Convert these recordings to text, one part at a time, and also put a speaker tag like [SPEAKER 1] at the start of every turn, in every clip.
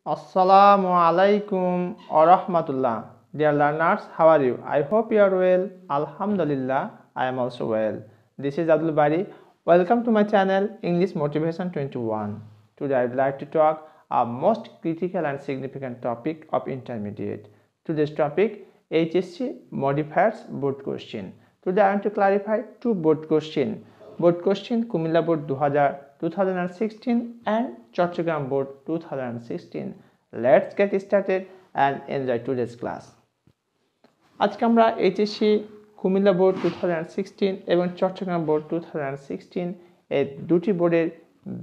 [SPEAKER 1] Assalamu alaikum wa rahmatullah. Dear learners, how are you? I hope you are well. Alhamdulillah, I am also well. This is Abdul Bari. Welcome to my channel English Motivation 21. Today I would like to talk a most critical and significant topic of intermediate. Today's topic HSC Modifiers Board question. Today I want to clarify two board question. Board question Cumilla Board 2016 and Chattogram Board 2016. Let's get started and enjoy today's class. আজকে আমরা HSC Comilla board 2016 এবং Chittagong board 2016 এই দুটি বোর্ডের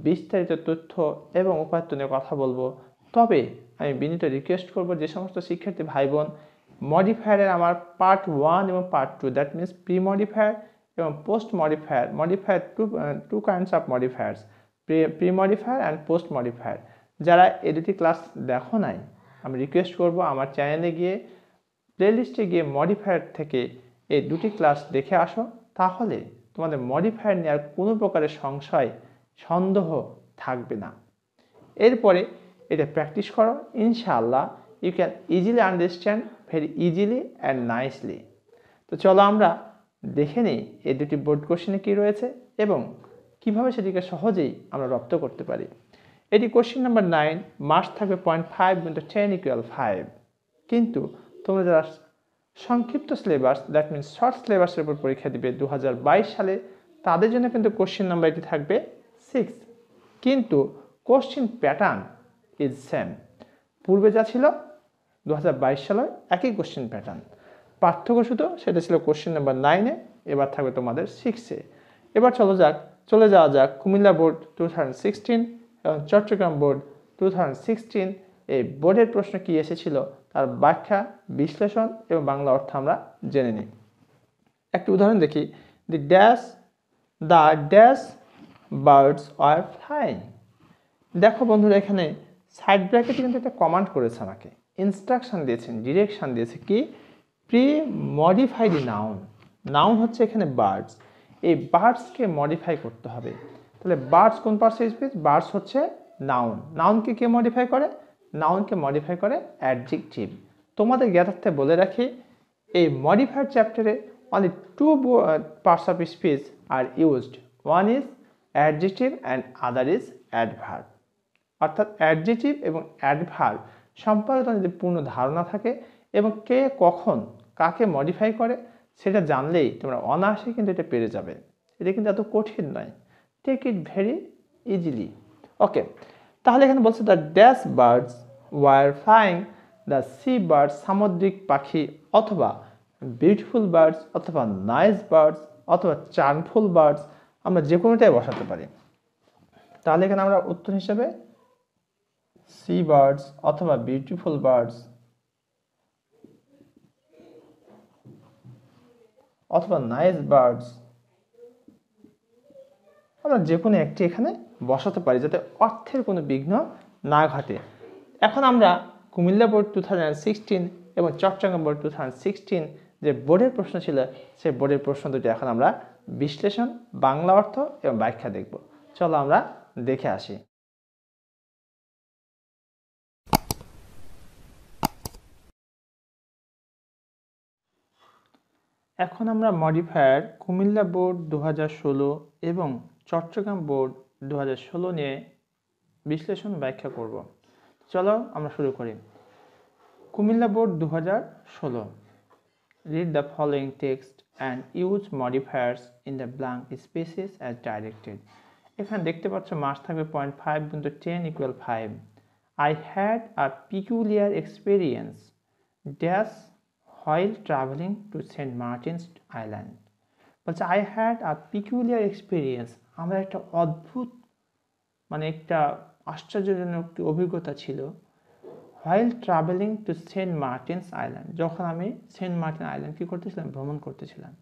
[SPEAKER 1] বিস্তারিত তথ্য এবং উপাত্ত নিয়ে কথা বলবো। তবে আমি বিনীত রিকোয়েস্ট করব যে সমস্ত শিক্ষার্থী ভাই বোন মডিফায়ারের আমার পার্ট 1 এবং পার্ট 2 দ্যাট মিন্স প্রি-মডিফায়ার এবং post-modifier modifier two kinds of modifiers pre-modifier and post-modifier যারা এই দুটি ক্লাস দেখো নাই আমি রিকোয়েস্ট করব আমার চ্যানেলে গিয়ে প্লেলিস্টে গিয়ে মডিফায়ার থেকে এই দুটি ক্লাস দেখে আসো, তাহলে তোমাদের মডিফায়ার নেওয়ার কোনো প্রকারের সংশয় সন্দেহ থাকবে না। এরপরে এটা প্র্যাকটিস করো, ইনশাআল্লাহ you can easily understand very easily and nicely. তো চলো আমরা দেখে নিই এই দুটি বোর্ড কোশ্চেনে কী রয়েছে এবং কিভাবে সেটিকে সহজেই আমরা রপ্ত করতে পারি। এটি কোশ্চেন নাম্বার 9, মার্কস থাকবে 0.5 × 10 = 5। কিন্তু তোমরা যারা সংক্ষিপ্ত সিলেবাস দ্যাট মিনস শর্ট সিলেবাসের উপর পরীক্ষা দিবে 2022 সালে, তাদের জন্য কিন্তু কোশ্চেন নাম্বার এটি থাকবে 6, কিন্তু কোশ্চেন প্যাটার্ন ইজ সেম। পূর্বে যা ছিল 2022 সালে একই কোশ্চেন প্যাটার্ন, পার্থক্য শুধু সেটা ছিল কোশ্চেন নাম্বার 9-এ, এবার থাকবে তোমাদের 6-এ। এবার চলে যাওয়া যাক কুমিল্লা বোর্ড 2016 এবং চট্টগ্রাম বোর্ড 2016 এই বোর্ডের প্রশ্ন কি এসেছিল তার ব্যাখ্যা, বিশ্লেষণ এবং বাংলা অর্থ আমরা জেনে নিই। একটি উদাহরণ দেখি। The dash birds are flying. দেখো বন্ধুরা, এখানে সাইড ব্র্যাকেটে কিন্তু একটা কমান্ড করেছে, আমাকে ইনস্ট্রাকশন দিয়েছেন, ডিরেকশন দিয়েছে কি প্রি-মডিফাই দি নাউন। নাউন হচ্ছে এখানে বার্ডস, এই বার্ডসকে মডিফাই করতে হবে। তাহলে বার্ডস কোন পার্টস স্পিচ? বার্ডস হচ্ছে নাউন। নাউনকে কে মডিফাই করে? নাউনকে মডিফাই করে অ্যাডজেক্টিভ। তোমাদের জ্ঞাতার্থে বলে রাখি, এই মডিফায়ার চ্যাপ্টারে only two parts of speech are used, one is adjective and other is adverb. অর্থাৎ অ্যাডজেক্টিভ এবং অ্যাডভার্ব সম্পর্কে যদি পূর্ণ ধারণা থাকে এবং কে কখন কাকে মডিফাই করে সেটা জানলেই তোমরা অনায়াসে কিন্তু এটা পেরে যাবে। এটা কিন্তু এত কঠিন নয়, টেক ইট ভেরি ইজিলি। ওকে, তাহলে এখানে বলছে the dash birds were flying, the sea birds সামুদ্রিক পাখি, অথবা বিউটিফুল বার্ডস, অথবা নাইস বার্ডস, অথবা চার্মফুল বার্ডস, আমরা যে কোনোটাই বসাতে পারি। তাহলে এখানে আমরা উত্তর হিসেবে সি বার্ডস অথবা বিউটিফুল বার্ডস অথবা নাইস বার্ডস আমরা যে কোনো একটি এখানে বসাতে পারি, যাতে অর্থের কোনো বিঘ্ন না ঘটে। এখন আমরা কুমিল্লা বোর্ড 2016 এবং চট্টগ্রাম বোর্ড 2016 যে বোর্ডের প্রশ্ন ছিল সেই বোর্ডের প্রশ্ন দুটি এখন আমরা বিশ্লেষণ, বাংলা অর্থ এবং ব্যাখ্যা দেখব। চলো আমরা দেখে আসি। এখন আমরা মডিফায়ার কুমিল্লা বোর্ড 2016 এবং চট্টগ্রাম বোর্ড 2016 নিয়ে বিশ্লেষণ ব্যাখ্যা করব। চলো আমরা শুরু করি। Comilla board 2016, read the following text and use modifiers in the blank spaces as directed. এখানে দেখতে পাচ্ছ মার্কস থাকবে 0.5 × 10 = 5. I had a peculiar experience dash while traveling to St. Martin's Island. বলছে I had a peculiar experience, আমার একটা অদ্ভুত একটা আশ্চর্যজনক অভিজ্ঞতা ছিল while traveling to St. Martin's Island, যখন আমি সেন্ট মার্টিন আইল্যান্ড কি করতেছিলাম? ভ্রমণ করতেছিলাম।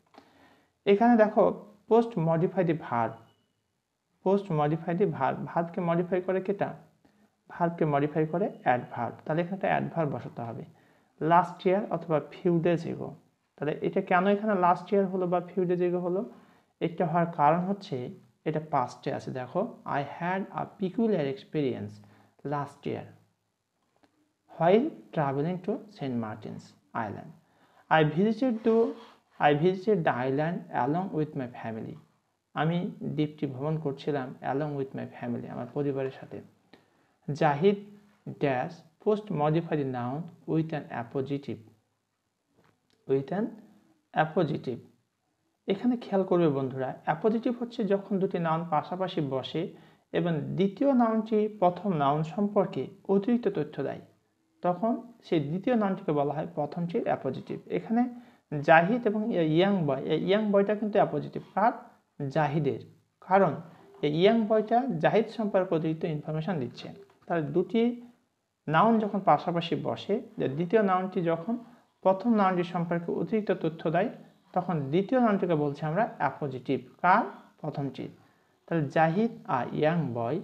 [SPEAKER 1] এখানে দেখো post modify the verb, post modify the verb, ভার্বকে মডিফাই করে কেটা? ভার্বকে মডিফাই করে অ্যাডভার্ব। তাহলে এখানে একটা অ্যাডভার্ব বসাতে হবে, লাস্ট ইয়ার অথবা ফিউ ডেজ এগো। তাহলে এটা কেন এখানে লাস্ট ইয়ার হলো বা ফিউ ডেজ এগো হলো? এটা হওয়ার কারণ হচ্ছে এটা পাস্টে আছে। দেখো I had a peculiar experience last year, while traveling to St. Martin's Island. I visited the island along with my family. আমি দ্বীপটি ভ্রমণ করছিলাম along with my family, আমার পরিবারের সাথে। Zahid dash post modify the noun with an appositive. এখানে খেয়াল করবে বন্ধুরা, অ্যাপোজিটিভ হচ্ছে যখন দুটি নাউন পাশাপাশি বসে এবং দ্বিতীয় নাউনটি প্রথম নাউন সম্পর্কে অতিরিক্ত তথ্য দেয়, তখন সেই দ্বিতীয় নাউনটিকে বলা হয় প্রথমটির অ্যাপোজিটিভ। এখানে জাহিদ এবং ইয়াং বয়টা কিন্তু অ্যাপোজিটিভ। কার? জাহিদের। কারণ এই ইয়াং বয়টা জাহিদ সম্পর্কে অতিরিক্ত ইনফরমেশন দিচ্ছে। তাহলে দুটি নাউন যখন পাশাপাশি বসে, দ্বিতীয় নাউনটি যখন প্রথম নাউনটি সম্পর্কে অতিরিক্ত তথ্য দেয়, তখন দ্বিতীয় নাউনটিকে বলছি আমরা অ্যাপোজিটিভ। কার? প্রথমটি। তাহলে জাহিদ আ young boy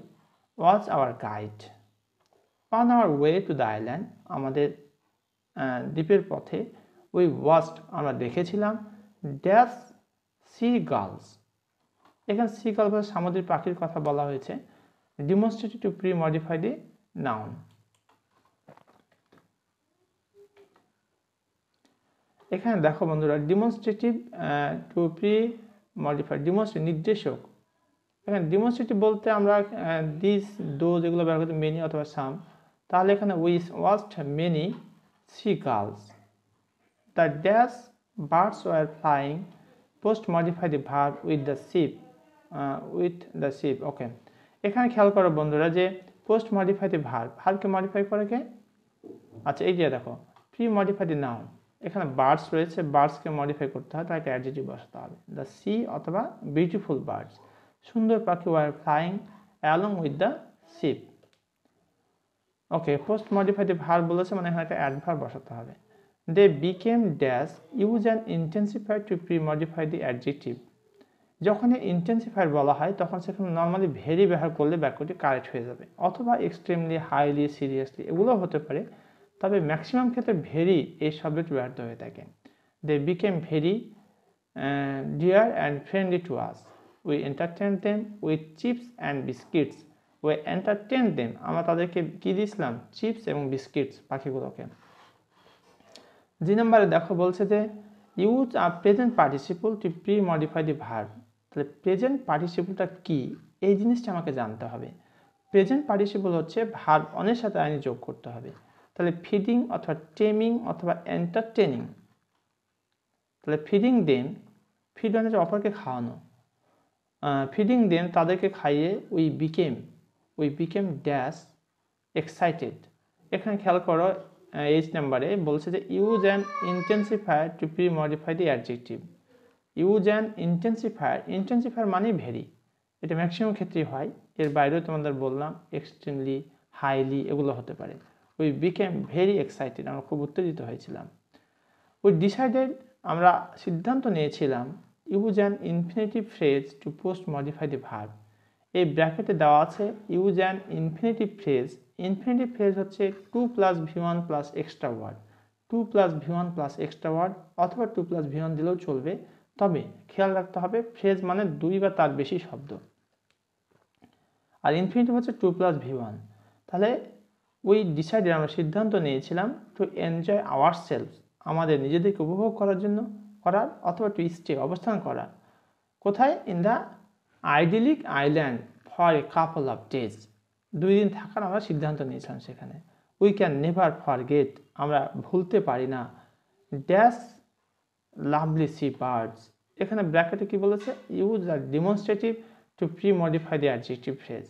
[SPEAKER 1] was our guide on our way to the island. আমাদের দ্বীপের পথে উই ওয়াচড আমরা দেখেছিলাম ড্যাশ সি গার্লস। এখানে সি গার্লস সামুদ্রিক পাখির কথা বলা হয়েছে। Demonstrative two pre modify the noun. এখানে দেখো বন্ধুরা, demonstrative two pre modify, demonstrative নির্দেশক। এখানে ডেমনস্ট্রেটিভ বলতে আমরা দিস দোজ এগুলো ব্যবহার করতে মেনি অথবা সাম। তাহলে এখানে we watched many sea gulls. The dash birds were flying post modify the verb with the ship. Okay, এখানে খেয়াল করো বন্ধুরা যে পোস্ট মডিফাই দি ভার্বকে মডিফাই করে কে? আচ্ছা, এই যে দেখো প্রি মডিফাই দি নাউন। এখানে বার্ডস রয়েছে, বার্ডসকে মডিফাই করতে হয়, তাই একটা অ্যাডজেক্টিভ বসাতে হবে। দ্য সি অথবা বিউটিফুল বার্ডস, সুন্দর পাখি were flying along with the ship. Okay, post modify the verb বলেছে মানে এখানে একটা অ্যাডভার্ব বসাতে হবে। They became dash use an intensifier to pre modify the adjective. যখন ইন্টেন্সিফায়ার বলা হয় তখন সেখানে নর্মালি ভেরি ব্যবহার করলে বাক্যটি কারেক্ট হয়ে যাবে, অথবা এক্সট্রিমলি, হাইলি, সিরিয়াসলি এগুলো হতে পারে, তবে ম্যাক্সিমাম ক্ষেত্রে ভেরি এই শব্দটি ব্যবহৃত হয়ে থাকে। They became very dear and friendly to us. We entertain them with chips and biscuits. We entertain them, আমরা তাদেরকে কি দিয়েছিলাম? চিপস এবং বিস্কিটস পাখিগুলোকে। দুই নম্বরে দেখো বলছে যে use a present participle two pre modify the verb. তাহলে প্রেজেন্ট পার্টিসিপলটা কি, এই জিনিসটা আমাকে জানতে হবে। প্রেজেন্ট পার্টিসিপল হচ্ছে ভার্ব অনের সাথে আইনি যোগ করতে হবে। তাহলে ফিডিং অথবা টেমিং অথবা এন্টারটেনিং। তাহলে ফিডিং দেম, ফিড মানে অপরকে খাওয়ানো। ফিডিং দেম তাদেরকে খাইয়ে উই বিকেম ড্যাশ এক্সাইটেড। এখানে খেয়াল করো এইচ নাম্বারে বলছে যে use an intensifier to pre modify the adjective. Use an intensifier মানে ভেরি, এটা ম্যাক্সিমাম ক্ষেত্রেই হয়, এর বাইরেও তোমাদের বললাম এক্সট্রিমলি, হাইলি এগুলো হতে পারে। উই বিকেম ভেরি এক্সাইটেড, আমরা খুব উত্তেজিত হয়েছিলাম। উই ডিসাইডেড, আমরা সিদ্ধান্ত নিয়েছিলাম। Use an infinitive phrase to post modify the verb. এই ব্র্যাকেটে দেওয়া আছে use an infinitive phrase. Infinitive phrase হচ্ছে 2 + V1 + extra word, 2 + V1 + extra word অথবা 2 + V1 দিলেও চলবে, তবে খেয়াল রাখতে হবে ফ্রেজ মানে 2 বা তার বেশি শব্দ, আর ইনফিনিটিভ হচ্ছে 2 + V1। তাহলে উই ডিসাইডেড, আমরা সিদ্ধান্ত নিয়েছিলাম, টু এনজয় আওয়ার সেলফ, আমাদের নিজেদেরকে উপভোগ করার অথবা টু স্টে অবস্থান করা। কোথায়? In the idyllic island for a couple of days, 2 দিন থাকার আমরা সিদ্ধান্ত নিয়েছিলাম সেখানে। উই ক্যান নেভার ফরগেট, আমরা ভুলতে পারি না, ড্যাশ লাভলি সি বার্ডস। এখানে ব্র্যাকেটে কি বলেছে? Use the demonstrative two pre modify the adjective phrase.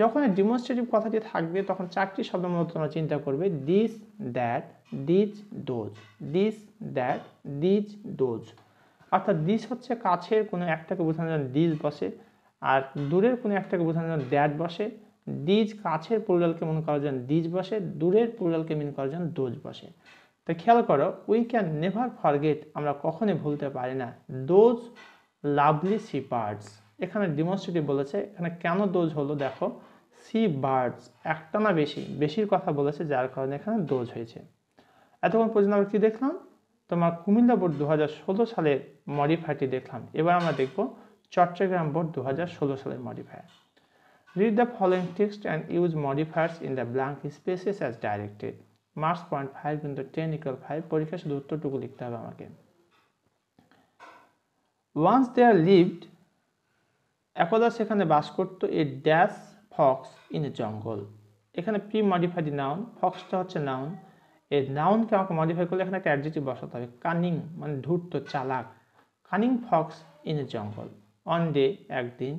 [SPEAKER 1] যখন ডেমনস্ট্রেটিভ কথাটি থাকবে তখন 4টি শব্দ মূলত তোমরা চিন্তা করবে, this, that, these, those, this, that, these, those. অর্থাৎ দিস হচ্ছে কাছের কোনো একটাকে বোঝানোর জন্য দিস বসে, আর দূরের কোনো একটাকে বোঝানোর জন্য দ্যাট বসে। দিজ কাছের প্লুরালকে মনে করার জন্য দিজ বসে, দূরের প্লুরালকে মিন করার জন্য দোজ বসে। তো খেয়াল করো, উই ক্যান নেভার ফরগেট, আমরা কখনোই ভুলতে পারি না, দোজ লাভলি সি বার্ডস। এখানে ডেমনস্ট্রেটিভ বলেছে, এখানে কেন দোজ হলো দেখো, সি বার্ডস একটা না বেশির কথা বলেছে, যার কারণে এখানে দোজ হয়েছে। এতক্ষণ পর্যন্ত আমরা কি দেখলাম? তোমার কুমিল্লা বোর্ড 2016 সালের মডিফায়ারটি দেখলাম। এবার আমরা দেখব চট্টগ্রাম বোর্ড 2016 সালের modifier. Read the following text and use modifiers in the blank spaces as directed. Marks 0.5 কিন্তু 10 = 5। পরীক্ষা শুধু উত্তরটুকু লিখতে হবে আমাকে। ওয়ান্স দে আর লিভড, একদা সেখানে বাস করত a dash Fox in a জঙ্গল। এখানে প্রি মডিফাইড নাউন, ফক্সটা হচ্ছে নাউন, এই নাউনকে আমাকে মডিফাই করলে এখানে একটা অ্যাডজেক্টিভ বসাতে হবে। কানিং মানে ধূর্ত, চালাক। কানিং ফক্স ইন এ জঙ্গল। অন ডে একদিন,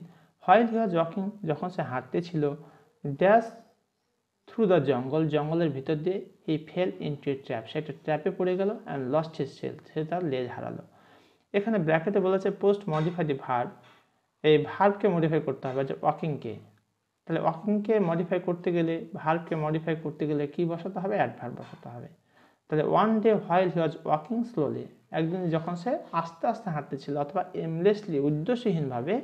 [SPEAKER 1] হোয়াইল হি ওয়াজ ওয়াকিং যখন সে হাঁটতে ছিল, ড্যাশ থ্রু দ্য জঙ্গল জঙ্গলের ভিতর দিয়ে, হি ফেল ইনটু এ ট্র্যাপ, সে একটা ট্র্যাপে পড়ে গেল, অ্যান্ড লস্ট হিজ টেল, সে তার লেজ হারালো। এখানে ব্র্যাকেটে বলেছে পোস্ট মডিফাইড ভার্ব, এই ভার্বকে মডিফাই করতে হবে, যে ওয়াকিংকে। তাহলে ওয়াকিংকে মডিফাই করতে গেলে, ভার্বকে মডিফাই করতে গেলে কি বসাতে হবে? অ্যাডভার্ব বসাতে হবে। তাহলে one day while he was walking slowly, একদিন যখন সে আস্তে আস্তে হাঁটতেছিল অথবা এমলেসলি উদ্দেশ্যহীনভাবে,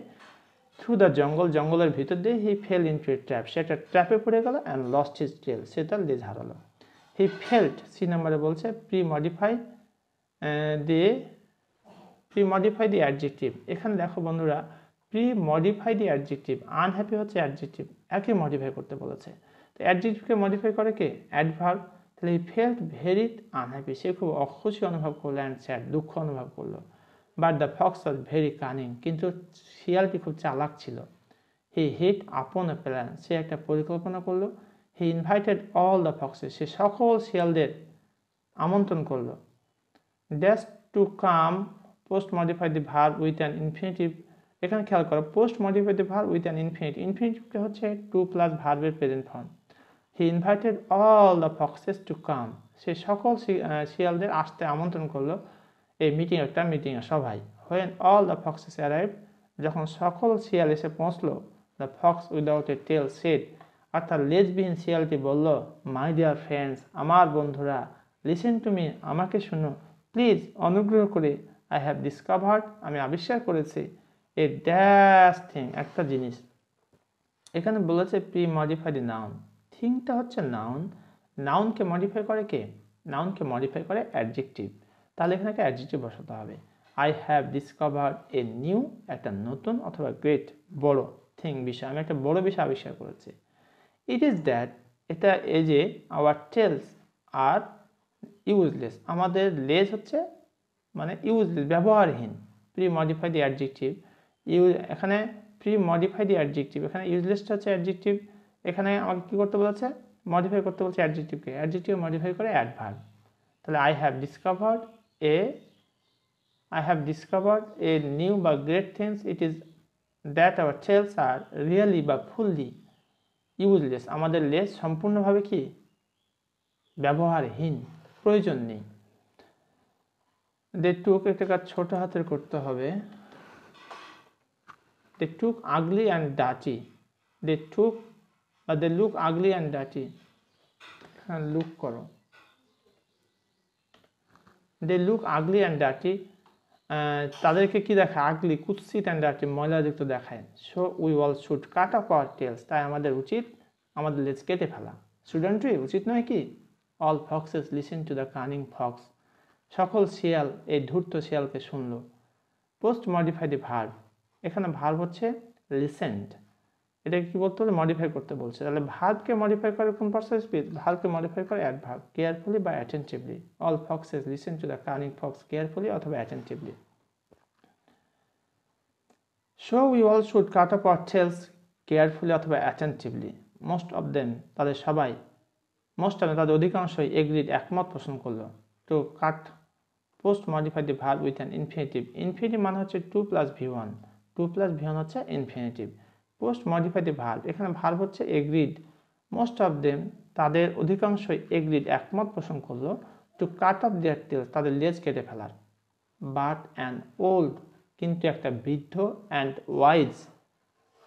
[SPEAKER 1] থ্রু দ্য জঙ্গল জঙ্গলের ভিতর দিয়ে, হি ফেল ইনটু এ ট্র্যাপ, সে একটা ট্র্যাপে পড়ে গেল, অ্যান্ড লস্ট হিজ টেল, সে তার লেজ হারালো। হি ফেল্ট, সি নাম্বারে বলছে প্রি মডিফাই দি অ্যাডজেক্টিভ। এখানে দেখো বন্ধুরা, pre modify the adjective, unhappy হচ্ছে অ্যাডজেক্টিভ, একে মডিফাই করতে বলেছে। তো অ্যাডজেক্টিভকে মডিফাই করে কে? অ্যাডভার্ব। তাহলে হি ফেল্ট ভেরি আনহ্যাপি, সে খুব অখুশি অনুভব করলো, অ্যান্ড স্যাড, দুঃখ অনুভব করলো। But the fox was very cunning, কিন্তু শিয়ালটি খুব চালাক ছিল। হি হিট আপন এ প্ল্যান, সে একটা পরিকল্পনা করলো। He invited all the foxes, সে সকল শিয়ালদের আমন্ত্রণ করলো। Dash to come, post modify the verb with an infinitive. এখানে খেয়াল করো, post modify the verb with an infinitive, ইনফিনিটিভটা হচ্ছে টু প্লাস ভার্বের present form. He invited all the foxes to come, সে সকল শিয়ালদের আসতে আমন্ত্রণ করলো এই মিটিংয়ে সভায়। When all the foxes arrive, যখন সকল শিয়াল এসে পৌঁছলো, the fox without a tell shed, অর্থাৎ লেজবিহীন শিয়ালটি বলল, মাই ডিয়ার ফ্রেন্ডস, আমার বন্ধুরা, লিসেন টু মি, আমাকে শুনো, প্লিজ, অনুগ্রহ করে, আই হ্যাভ ডিসকভার্ড, আমি আবিষ্কার করেছি, এ ড্যাশ থিং, একটা জিনিস। এখানে বলেছে প্রি মডিফাইড নাউন, থিংটা হচ্ছে নাউন, নাউনকে মডিফাই করে কে? নাউনকে মডিফাই করে অ্যাডজেক্টিভ। তাহলে এখানে একটা অ্যাডজেক্টিভ বসাতে হবে। I have discovered a new, একটা নতুন অথবা গ্রেট, বড় থিং, বিষয়, আমি একটা বড় বিষয় আবিষ্কার করেছি। ইট ইজ দ্যাট, এটা এই যে, আওয়ার টেলস আর ইউজলেস, আমাদের লেজ হচ্ছে মানে useless, ব্যবহারহীন। Pre modify the adjective, এখানে প্রি মডিফাই দি অ্যাডজেক্টিভ, এখানে ইউজলেসটা হচ্ছে অ্যাডজেক্টিভ। এখানে আমাকে কী করতে বলেছে? মডিফাই করতে বলছে অ্যাডজেক্টিভকে, অ্যাডজেক্টিভ মডিফাই করে অ্যাডভার্ব। তাহলে I have discovered a new বা great things, it is that our tails are really বা ফুললি ইউজলেস, আমাদের লেজ সম্পূর্ণভাবে কি? ব্যবহারহীন, প্রয়োজন নেই। দে টুক, একটা কাজ ছোট হাতের করতে হবে। দে টুক আগলি অ্যান্ড ডার্টি, দে টুক বা they look ugly and dirty, look করো, they look ugly and dirty, তাদেরকে কি দেখায়? আগলি, কুৎসিত, অ্যান্ড ডার্টি, ময়লাযুক্ত দেখায়। So we all should cut off our tails, তাই আমাদের উচিত আমাদের লেজ কেটে ফেলা। শুডন্ট উই, উচিত নয় কি? All foxes listen to the cunning fox, সকল শিয়াল এই ধূর্ত শিয়ালকে শুনল। পোস্ট মডিফাই দি ভার্ব, এখানে ভার্ব হচ্ছে লিসেন্ট, এটাকে কি বলতে হলে? মডিফাই করতে বলছে। তাহলে ভার্বকে মডিফাই করে কোন পার্সন স্পিচ? ভার্বকে মডিফাই করে অ্যাডভার্ব, কেয়ারফুলি বা attentively. All foxes listen to the cunning fox, carefully অথবা attentively. So we all should cut off our tails carefully অথবা অ্যাটেন্টিভলি। মোস্ট অফ দেম, তাদের সবাই, মোস্ট অফ তাদের অধিকাংশই, এগ্রিড একমত পোষণ করলো। To cut post modify the verb with an infinitive, infinitive মানে হচ্ছে 2 + V1, 2 + V1 হচ্ছে infinitive. Post modify the verb, এখানে ভার্ব হচ্ছে এগ্রিড, মোস্ট অফ দেম তাদের অধিকাংশই, এগ্রিড একমত পোষণ করলো, to cut off their tails তাদের লেজ কেটে ফেলার। বাট অ্যান ওল্ড, কিন্তু একটা বৃদ্ধ, অ্যান্ড ওয়াইজ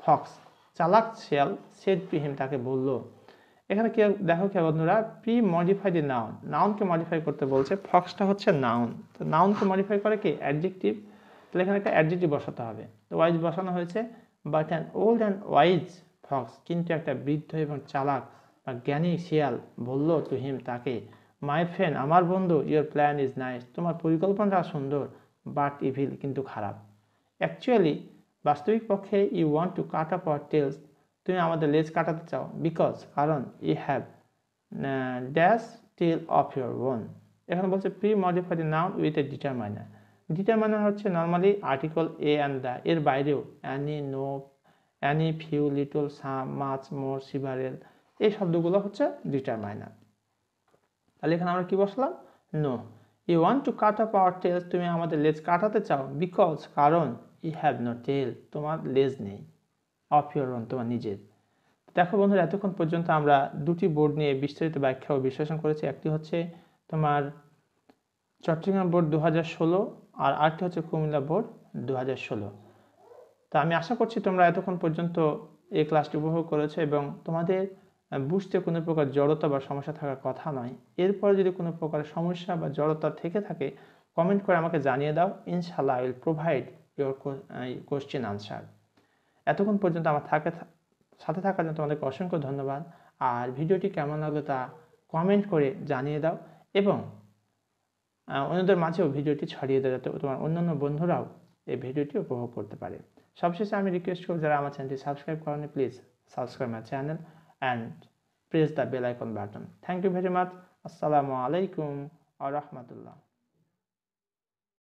[SPEAKER 1] ফক্স চালাক শিয়াল, সেড টু হিম তাকে বলল। এখানে কি দেখো কি বন্ধুরা, প্রি মডিফাই দি নাউন, নাউনকে মডিফাই করতে বলছে, ফক্সটা হচ্ছে নাউন, তো নাউনকে মডিফাই করে কি? অ্যাডজেক্টিভ। তাহলে এখানে একটা অ্যাডজেক্টিভ বসাতে হবে, তো ওয়াইজ বসানো হয়েছে। But an old and wise Fox, কিন্তু একটা বৃদ্ধ এবং চালাক বা জ্ঞানী শিয়াল বলল টু হিম তাকে, মাই ফ্রেন্ড, আমার বন্ধু, ইয়োর প্ল্যান ইজ নাইস, তোমার পরিকল্পনাটা সুন্দর, বাট ইভিল, কিন্তু খারাপ। অ্যাকচুয়ালি, বাস্তবিক পক্ষে, you want to cut off our tails, তুমি আমাদের লেজ কাটাতে চাও, বিকজ, কারণ, you have dash tail of your own। এখানে বলছে pre-modify the noun with a determiner। Determiner হচ্ছে normally article a and the, এর বাইরেও any, no, any, few, little, some, much, more, several, এই শব্দগুলো হচ্ছে ডিটারমাইনার। তাহলে এখানে আমরা কি বসলাম? No. You want to cut up our tails, তুমি আমাদের লেজ কাটাতে চাও। বিকজ, কারণ, ইউ হ্যাভ নো টেল, তোমার লেজ নেই। অফ ইউর ওন, তোমার নিজের। দেখো বন্ধুরা, এতক্ষণ পর্যন্ত আমরা দুটি বোর্ড নিয়ে বিস্তারিত ব্যাখ্যা ও বিশ্লেষণ করেছি। একটি হচ্ছে তোমার চট্টগ্রাম বোর্ড 2016 আর আরেকটি হচ্ছে কুমিল্লা বোর্ড 2016। তা আমি আশা করছি তোমরা এতক্ষণ পর্যন্ত এই ক্লাসটি উপভোগ করেছো এবং তোমাদের বুঝতে কোনো প্রকার জড়তা বা সমস্যা থাকার কথা নয়। এরপরে যদি কোনো প্রকার সমস্যা বা জড়তা থেকে থাকে কমেন্ট করে আমাকে জানিয়ে দাও। ইনশাআল্লাহ I will provide your question answer. এতক্ষণ পর্যন্ত আমার সাথে থাকার জন্য তোমাদেরকে অসংখ্য ধন্যবাদ। আর ভিডিওটি কেমন লাগলো তা কমেন্ট করে জানিয়ে দাও এবং অন্যদের মাঝেও ভিডিওটি ছড়িয়ে দেওয়া, যাতে তোমার অন্যান্য বন্ধুরাও এই ভিডিওটি উপভোগ করতে পারে। সবশেষে আমি রিকোয়েস্ট করব, যারা আমার চ্যানেলটি সাবস্ক্রাইব করেনি, please subscribe my channel and press the bell icon button. Thank you very much. আসসালামু আলাইকুম ওয়া রাহমাতুল্লাহ।